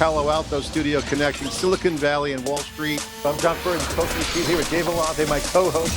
Palo Alto studio connecting Silicon Valley and Wall Street. I'm John Furrier, co-host here with Dave Vellante, my co-host.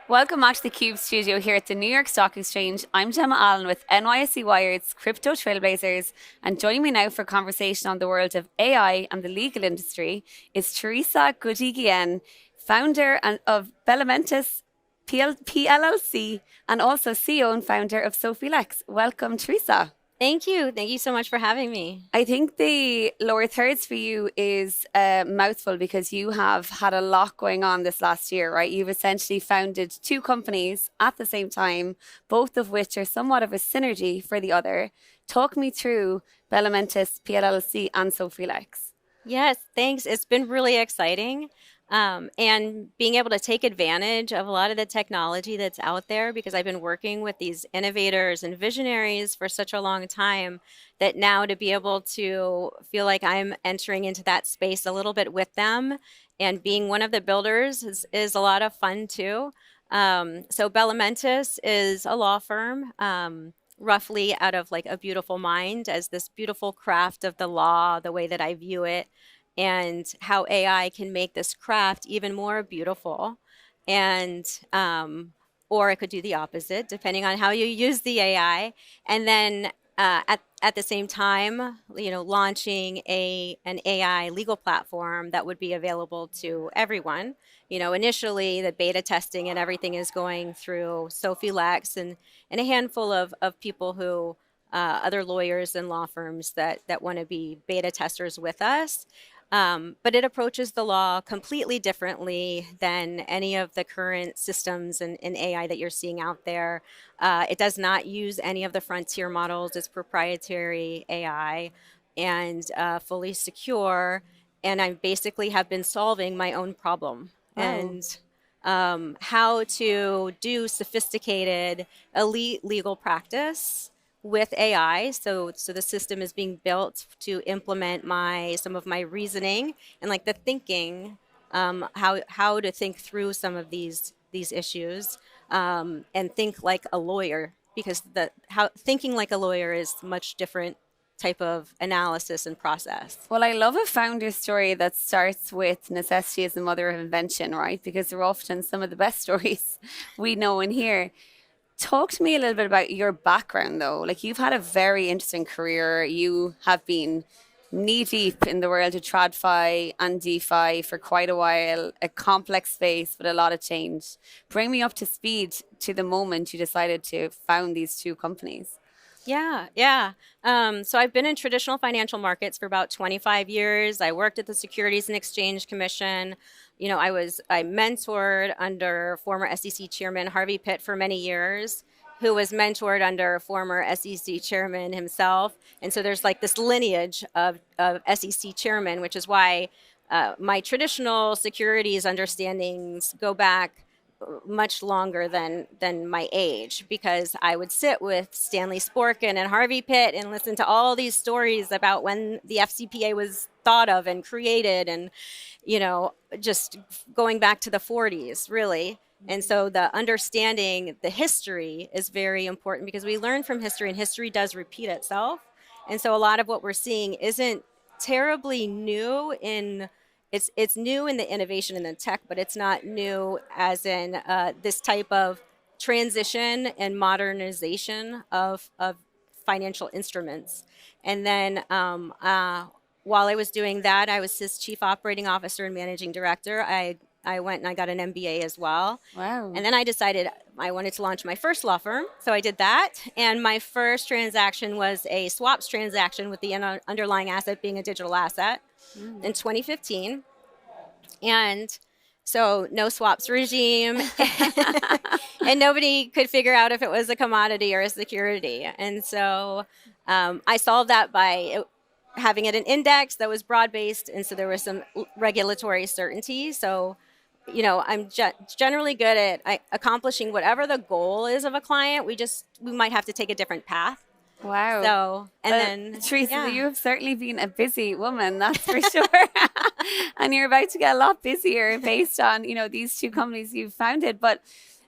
Welcome back to the CUBE studio here at the New York Stock Exchange. I'm Gemma Allen with NYSE Wired's Crypto Trailblazers, and joining me now for a conversation on the world of AI and the legal industry is Teresa Goody Guille, founder of Bellementis PLLC, and also CEO and founder of SophieLex. Welcome, Teresa. Thank you. Thank you so much for having me. I think the lower thirds for you is a mouthful because you have had a lot going on this last year, right? You've essentially founded two companies at the same time, both of which are somewhat of a synergy for the other. Talk me through Bellementis PLLC and SophieLex. Yes, thanks. It's been really exciting. And being able to take advantage of a lot of the technology that's out there, because I've been working with these innovators and visionaries for such a long time that now to be able to feel like I'm entering into that space a little bit with them and being one of the builders is a lot of fun too. So Bellementis is a law firm, roughly out of like a beautiful mind as this beautiful craft of the law, the way that I view it, and how AI can make this craft even more beautiful. And, or it could do the opposite, depending on how you use the AI. And then at the same time, launching an AI legal platform that would be available to everyone. Initially the beta testing and everything is going through SophieLex and a handful of people who, other lawyers and law firms that want to be beta testers with us. But it approaches the law completely differently than any of the current systems in AI that you're seeing out there. It does not use any of the frontier models. It's proprietary AI and fully secure. And I basically have been solving my own problem. Wow. And how to do sophisticated, elite legal practice with AI. So the system is being built to implement some of my reasoning and like the thinking, how to think through some of these issues, and think like a lawyer, because thinking like a lawyer is much different type of analysis and process. Well, I love a founder story that starts with necessity as the mother of invention, right? Because they're often some of the best stories we know and hear. Talk to me a little bit about your background, though. Like, you've had a very interesting career. You have been knee-deep in the world of TradFi and DeFi for quite a while, a complex space with a lot of change. Bring me up to speed to the moment you decided to found these two companies. Yeah. So I've been in traditional financial markets for about 25 years. I worked at the Securities and Exchange Commission. I mentored under former SEC Chairman Harvey Pitt for many years, who was mentored under former SEC Chairman himself. And so there's like this lineage of SEC Chairman, which is why my traditional securities understandings go back much longer than my age, because I would sit with Stanley Sporkin and Harvey Pitt and listen to all these stories about when the FCPA was thought of and created, and just going back to the 40s, really. And so the understanding the history is very important, because we learn from history, and history does repeat itself. And so a lot of what we're seeing isn't terribly new It's new in the innovation in the tech, but it's not new as in this type of transition and modernization of financial instruments. And then while I was doing that, I was his chief operating officer and managing director. I went and I got an MBA as well. Wow. And then I decided I wanted to launch my first law firm. So I did that. And my first transaction was a swaps transaction with the underlying asset being a digital asset in 2015. And so no swaps regime, and nobody could figure out if it was a commodity or a security. And so I solved that by having it an index that was broad-based, and so there was some regulatory certainty. So, I'm generally good at accomplishing whatever the goal is of a client. We might have to take a different path. Wow. So, and then, Teresa, yeah. you have certainly been a busy woman, that's for sure. And you're about to get a lot busier based on, you know, these two companies you've founded. But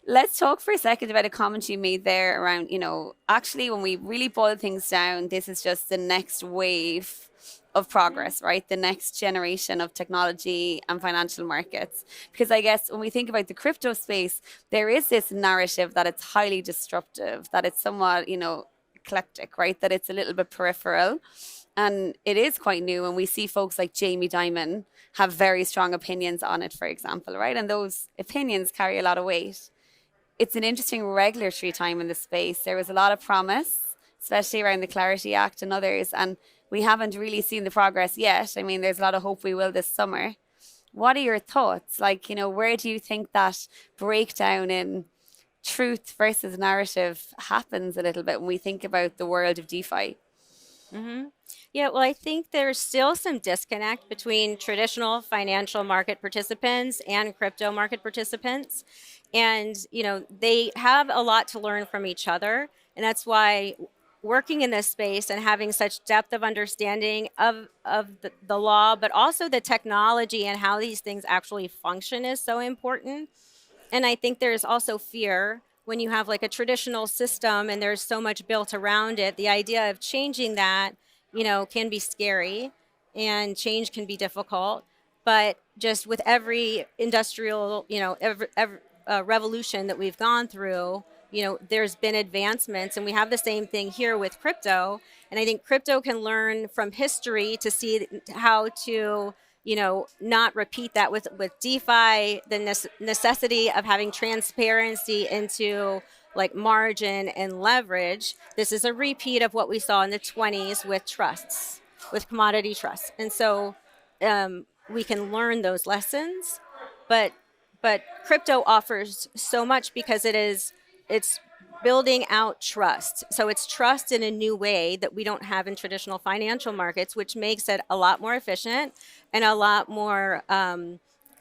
let's talk for a second about a comment you made there around, you know, actually when we really boil things down, this is just the next wave of progress, right? The next generation of technology and financial markets. Because I guess when we think about the crypto space, there is this narrative that it's highly disruptive, that it's somewhat, you know, eclectic, right? That it's a little bit peripheral. And it is quite new. And we see folks like Jamie Dimon have very strong opinions on it, for example, right? And those opinions carry a lot of weight. It's an interesting regulatory time in the space. There was a lot of promise, especially around the Clarity Act and others. And we haven't really seen the progress yet. I mean, there's a lot of hope we will this summer. What are your thoughts? Like, you know, where do you think that breakdown in truth versus narrative happens a little bit when we think about the world of DeFi? Mm-hmm. Yeah, well, I think there's still some disconnect between traditional financial market participants and crypto market participants. And, you know, they have a lot to learn from each other. And that's why working in this space and having such depth of understanding of the law, but also the technology and how these things actually function is so important. And I think there's also fear when you have like a traditional system and there's so much built around it. The idea of changing that, you know, can be scary and change can be difficult. But just with every industrial, you know, every revolution that we've gone through, you know, there's been advancements, and we have the same thing here with crypto. And I think crypto can learn from history to see how to, you know, not repeat that with DeFi, the necessity of having transparency into like margin and leverage. This is a repeat of what we saw in the 20s with trusts, with commodity trusts. And so we can learn those lessons, but crypto offers so much because it's building out trust. So it's trust in a new way that we don't have in traditional financial markets, which makes it a lot more efficient and a lot more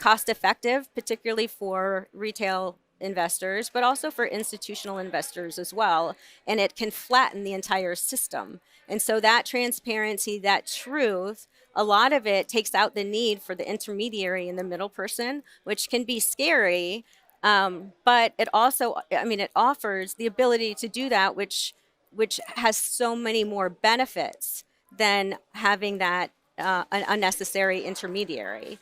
cost effective, particularly for retail investors, but also for institutional investors as well. And it can flatten the entire system. And so that transparency, that truth, a lot of it takes out the need for the intermediary and the middle person, which can be scary. But it also, I mean, it offers the ability to do that, which has so many more benefits than having that an unnecessary intermediary.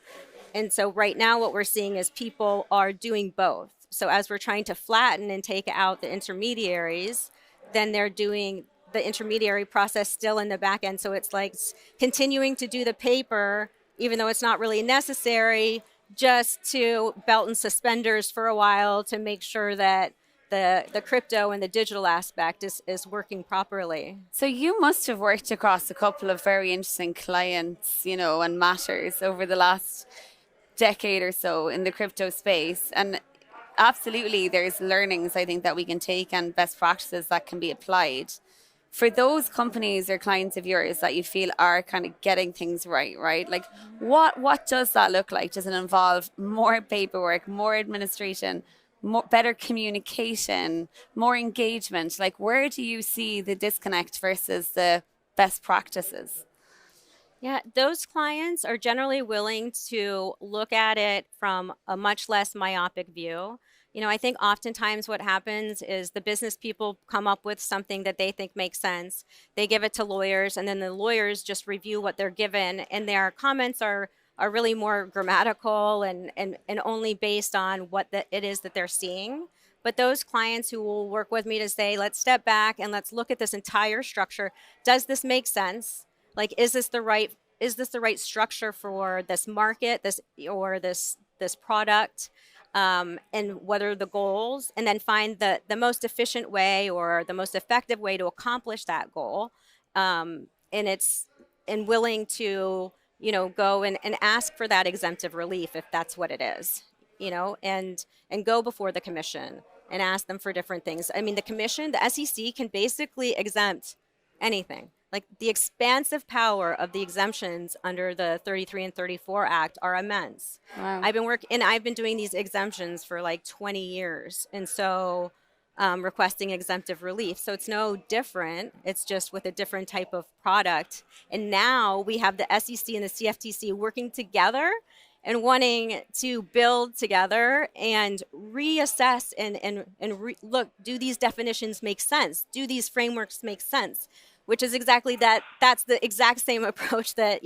And so right now what we're seeing is people are doing both. So as we're trying to flatten and take out the intermediaries, then they're doing the intermediary process still in the back end. So it's like continuing to do the paper, even though it's not really necessary, just to belt and suspenders for a while to make sure that the crypto and the digital aspect is working properly. So you must have worked across a couple of very interesting clients, you know, and matters over the last decade or so in the crypto space. And absolutely, there's learnings I think that we can take and best practices that can be applied. For those companies or clients of yours that you feel are kind of getting things right? Like what does that look like? Does it involve more paperwork, more administration, better communication, more engagement? Like where do you see the disconnect versus the best practices? Yeah, those clients are generally willing to look at it from a much less myopic view. You know, I think oftentimes what happens is the business people come up with something that they think makes sense. They give it to lawyers, and then the lawyers just review what they're given, and their comments are really more grammatical and only based on what it is that they're seeing. But those clients who will work with me to say, let's step back and let's look at this entire structure. Does this make sense? Like, is this the right structure for this market, this product? And what are the goals, and then find the most efficient way or the most effective way to accomplish that goal. And willing to, you know, go and ask for that exemptive relief if that's what it is, you know, and go before the commission and ask them for different things. I mean, the SEC can basically exempt anything. Like the expansive power of the exemptions under the 33 and 34 Act are immense. Wow. I've been doing these exemptions for like 20 years. And so requesting exemptive relief. So it's no different. It's just with a different type of product. And now we have the SEC and the CFTC working together and wanting to build together and reassess and look, do these definitions make sense? Do these frameworks make sense? Which is exactly that. That's the exact same approach that,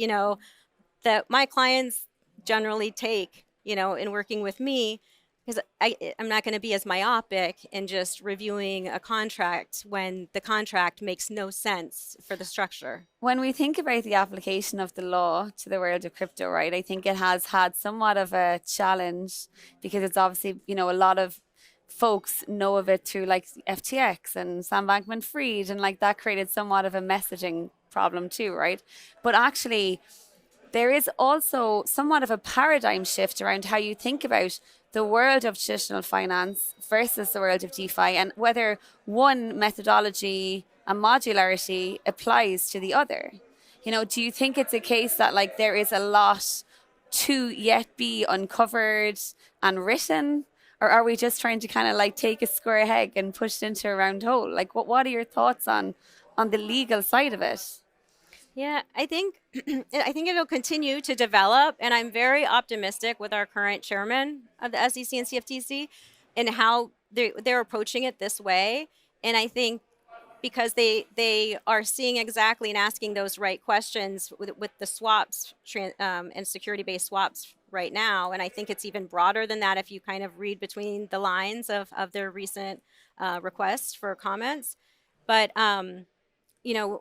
that my clients generally take, in working with me, because I'm not going to be as myopic in just reviewing a contract when the contract makes no sense for the structure. When we think about the application of the law to the world of crypto, right, I think it has had somewhat of a challenge because it's obviously, a lot of folks know of it through like FTX and Sam Bankman-Fried, and like that created somewhat of a messaging problem too, right? But actually, there is also somewhat of a paradigm shift around how you think about the world of traditional finance versus the world of DeFi, and whether one methodology and modularity applies to the other. Do you think it's a case that like there is a lot to yet be uncovered and written? Or are we just trying to kind of like take a square peg and push it into a round hole? Like what are your thoughts on the legal side of it? Yeah, I think it'll continue to develop, and I'm very optimistic with our current chairman of the SEC and CFTC and how they're approaching it this way. And I think because they are seeing exactly and asking those right questions with the swaps and security-based swaps right now. And I think it's even broader than that if you kind of read between the lines of their recent requests for comments. But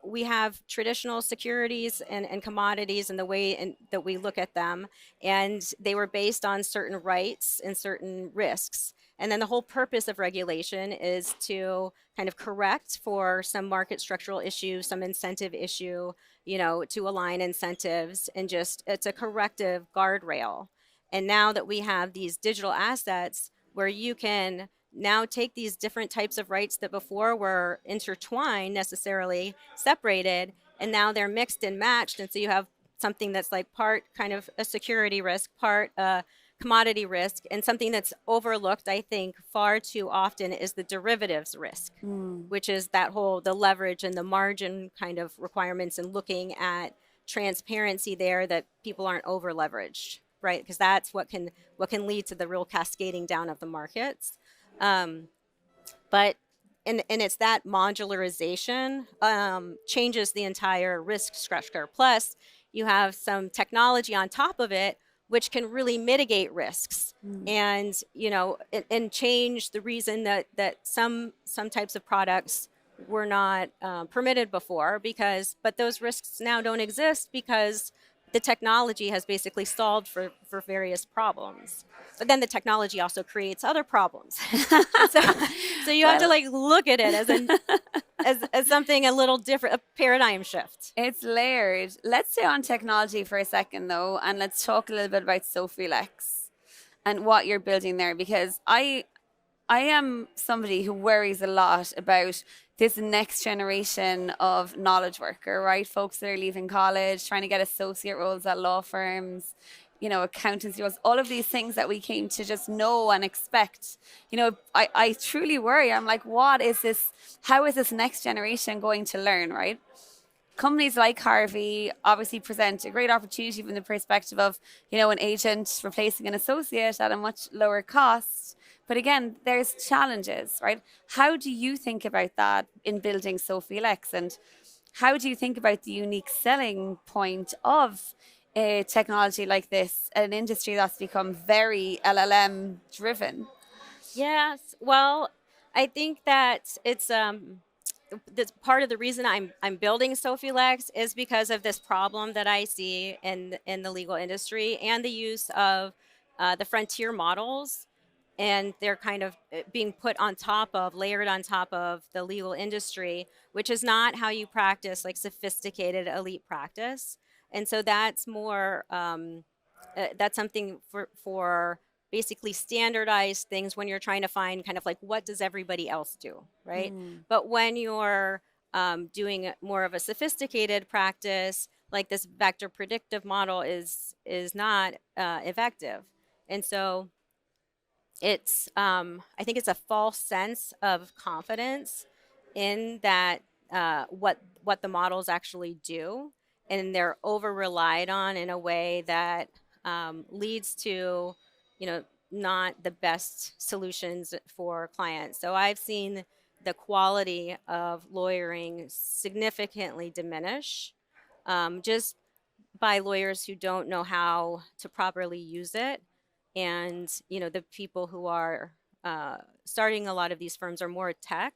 we have traditional securities and commodities and the way that we look at them, and they were based on certain rights and certain risks. And then the whole purpose of regulation is to kind of correct for some market structural issue, some incentive issue, to align incentives, and just it's a corrective guardrail. And now that we have these digital assets where you can now take these different types of rights that before were intertwined, necessarily separated, and now they're mixed and matched. And so you have something that's like part kind of a security risk, part a commodity risk, and something that's overlooked, I think, far too often is the derivatives risk, which is the leverage and the margin kind of requirements, and looking at transparency there that people aren't over leveraged, right? Because that's what can lead to the real cascading down of the markets. But it's that modularization changes the entire risk structure. Plus, you have some technology on top of it, which can really mitigate risks and and change the reason that some types of products were not permitted before, but those risks now don't exist because the technology has basically solved for various problems. But then the technology also creates other problems. so you have to like look at it as something a little different, a paradigm shift. It's layered. Let's stay on technology for a second though, and let's talk a little bit about SophieLex and what you're building there, because I am somebody who worries a lot about this next generation of knowledge worker, right? Folks that are leaving college, trying to get associate roles at law firms, accountancy roles, all of these things that we came to just know and expect. I truly worry. I'm like, what is this? How is this next generation going to learn, right? Companies like Harvey obviously present a great opportunity from the perspective of, an agent replacing an associate at a much lower cost. But again, there's challenges, right? How do you think about that in building SophieLex? And how do you think about the unique selling point of a technology like this, an industry that's become very LLM driven? Yes, well, I think that it's that's part of the reason I'm building SophieLex is because of this problem that I see in the legal industry and the use of the frontier models, and they're kind of being layered on top of the legal industry, which is not how you practice like sophisticated elite practice. And so that's more, that's something for basically standardized things when you're trying to find kind of like, what does everybody else do, right? But when you're doing more of a sophisticated practice, like this vector predictive model is not effective. And so it's I think it's a false sense of confidence in that what the models actually do, and they're over relied on in a way that leads to, you know, not the best solutions for clients. So I've seen the quality of lawyering significantly diminish, just by lawyers who don't know how to properly use it. And, you know, the people who are starting a lot of these firms are more tech,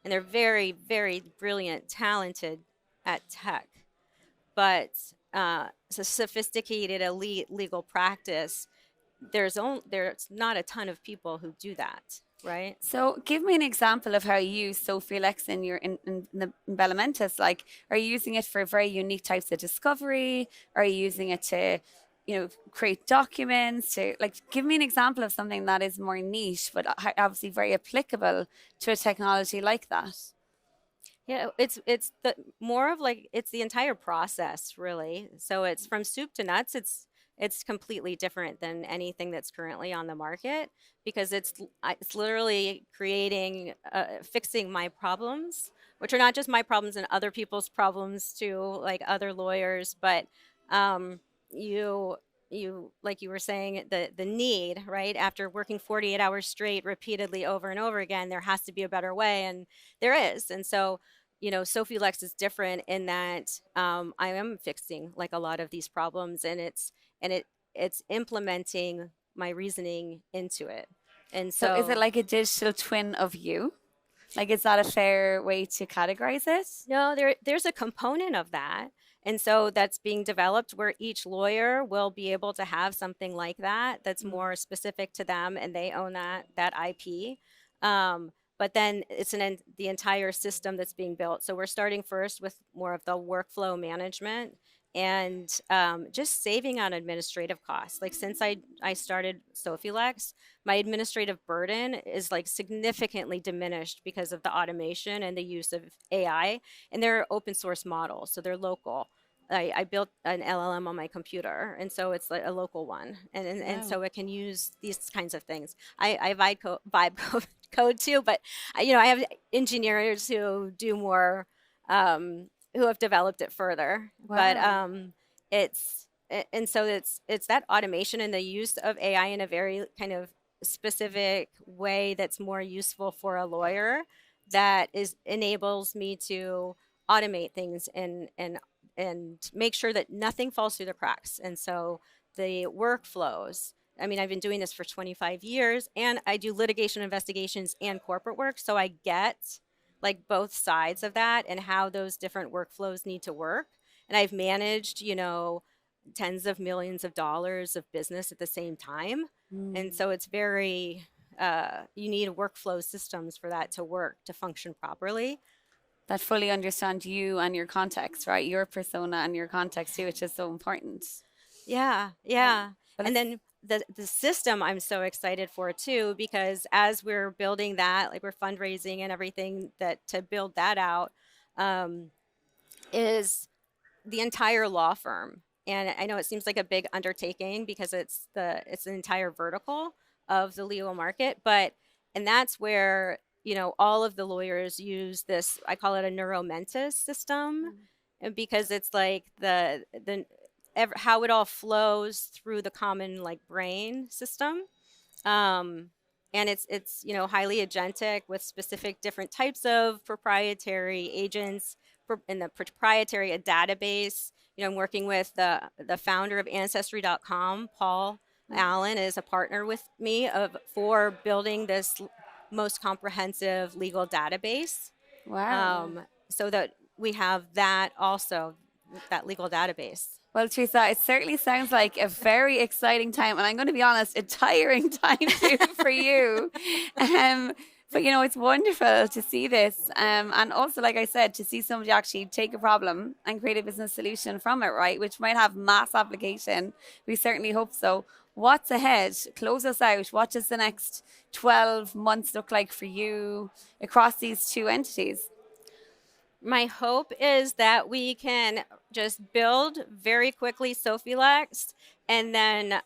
and they're very, very brilliant, talented at tech. But it's a sophisticated, elite legal practice. There's not a ton of people who do that, right? So give me an example of how you use SophieLex in the Bellementis. Like, are you using it for very unique types of discovery? Are you using it to, you know, create documents? To, like, give me an example of something that is more niche, but obviously very applicable to a technology like that. Yeah, it's the more of like it's the entire process, really. So it's from soup to nuts. It's completely different than anything that's currently on the market, because it's literally creating fixing my problems, which are not just my problems and other people's problems too, like other lawyers. But um, you like you were saying, the need, right, after working 48 hours straight repeatedly over and over again, there has to be a better way, and there is. And so, you know, SophieLex is different in that I am fixing like a lot of these problems, and it's implementing my reasoning into it. And So is it so, like a digital twin of you? Like, is that a fair way to categorize it? no, there's a component of that. And so that's being developed where each lawyer will be able to have something like that that's more specific to them, and they own that IP. But then it's the entire system that's being built. So we're starting first with more of the workflow management, and just saving on administrative costs. Like, since I started SophieLex, my administrative burden is like significantly diminished because of the automation and the use of AI. And they're open source models, so they're local. I built an LLM on my computer, and so it's like a local one, and Wow. so it can use these kinds of things. I vibe code too, but you know, I have engineers who do more, who have developed it further. But Wow. and so it's that automation and the use of AI in a very kind of specific way that's more useful for a lawyer, that is enables me to automate things and make sure that nothing falls through the cracks. And so the workflows, I mean, I've been doing this for 25 years, and I do litigation investigations and corporate work, so I get like both sides of that and how those different workflows need to work. And I've managed, you know, tens of millions of dollars of business at the same time. And so it's very, you need workflow systems for that to work, to function properly. That fully understand you and your context, right? Your persona and your context too, which is so important. Yeah, Yeah. yeah. But And it's, then the system I'm so excited for too, because as we're building that, like we're fundraising and everything that to build that out, um, is the entire law firm. And I know it seems like a big undertaking because it's an entire vertical of the legal market, but and that's where, you know, all of the lawyers use this, I call it a neuromentis system, and because it's like how it all flows through the common like brain system. Um, and it's you know, highly agentic with specific different types of proprietary agents in the proprietary database. You know, I'm working with the founder of Ancestry.com, Paul Allen, is a partner with me for building this most comprehensive legal database, wow. so that we have that also, that legal database. Well, Teresa, it certainly sounds like a very exciting time, and I'm going to be honest, a tiring time too for you. Um, but you know, it's wonderful to see this, and also, like I said, to see somebody actually take a problem and create a business solution from it, right? Which might have mass application. We certainly hope so. What's ahead? Close us out. What does the next 12 months look like for you across these two entities? My hope is that we can just build very quickly SophieLex, and then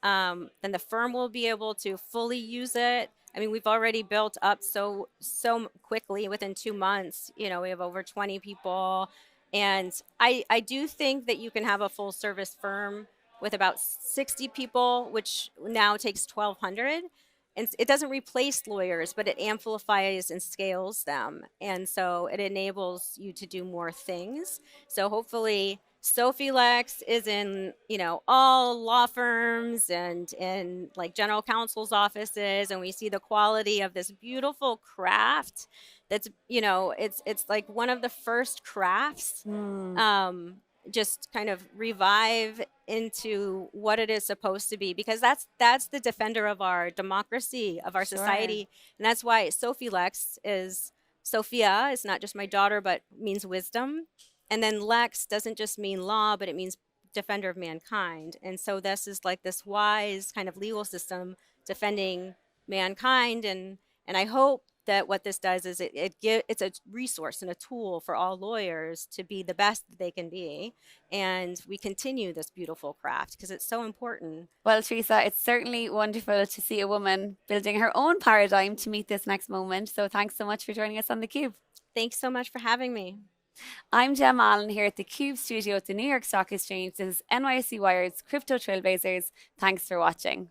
the firm will be able to fully use it I mean, we've already built up so quickly within 2 months. You know, we have over 20 people, and I do think that you can have a full service firm with about 60 people, which now takes 1,200. And it doesn't replace lawyers, but it amplifies and scales them. And so it enables you to do more things. So hopefully SophieLex is in, you know, all law firms and in like general counsel's offices, and we see the quality of this beautiful craft that's, you know, it's like one of the first crafts just kind of revive into what it is supposed to be, because that's the defender of our democracy, of our society. And that's why SophieLex is Sophia is not just my daughter, but means wisdom. And then Lex doesn't just mean law, but it means defender of mankind. And so this is like this wise kind of legal system defending mankind. And I hope that what this does is it's a resource and a tool for all lawyers to be the best that they can be. And we continue this beautiful craft because it's so important. Well, Teresa, it's certainly wonderful to see a woman building her own paradigm to meet this next moment. So thanks so much for joining us on theCUBE. Thanks so much for having me. I'm Gemma Allen here at theCUBE studio at the New York Stock Exchange. This is NYSE Wired's Crypto Trailblazers. Thanks for watching.